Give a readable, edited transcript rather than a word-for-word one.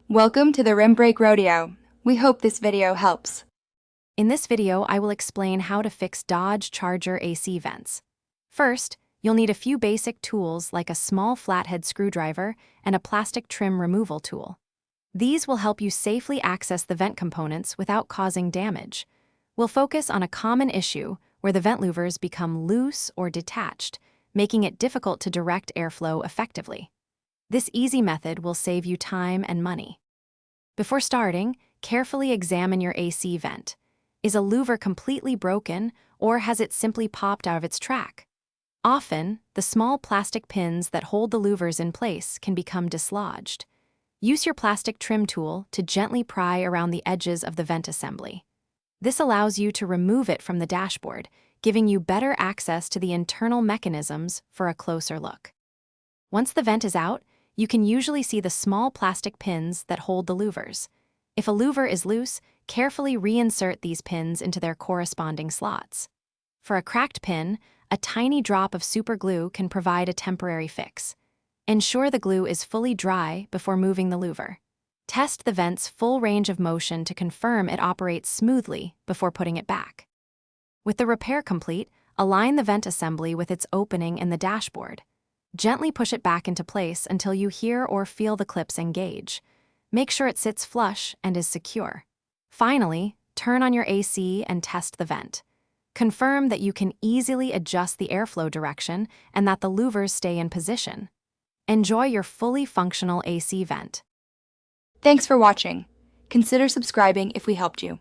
Welcome to the Rim Brake Rodeo. We hope this video helps. In this video, I will explain how to fix Dodge Charger AC vents. First, you'll need a few basic tools like a small flathead screwdriver and a plastic trim removal tool. These will help you safely access the vent components without causing damage. We'll focus on a common issue where the vent louvers become loose or detached, making it difficult to direct airflow effectively. This easy method will save you time and money. Before starting, carefully examine your AC vent. Is a louver completely broken, or has it simply popped out of its track? Often, the small plastic pins that hold the louvers in place can become dislodged. Use your plastic trim tool to gently pry around the edges of the vent assembly. This allows you to remove it from the dashboard, giving you better access to the internal mechanisms for a closer look. Once the vent is out, you can usually see the small plastic pins that hold the louvers. If a louver is loose, carefully reinsert these pins into their corresponding slots. For a cracked pin, a tiny drop of super glue can provide a temporary fix. Ensure the glue is fully dry before moving the louver. Test the vent's full range of motion to confirm it operates smoothly before putting it back. With the repair complete, align the vent assembly with its opening in the dashboard. Gently push it back into place until you hear or feel the clips engage. Make sure it sits flush and is secure. Finally, turn on your AC and test the vent. Confirm that you can easily adjust the airflow direction and that the louvers stay in position. Enjoy your fully functional AC vent. Thanks for watching. Consider subscribing if we helped you.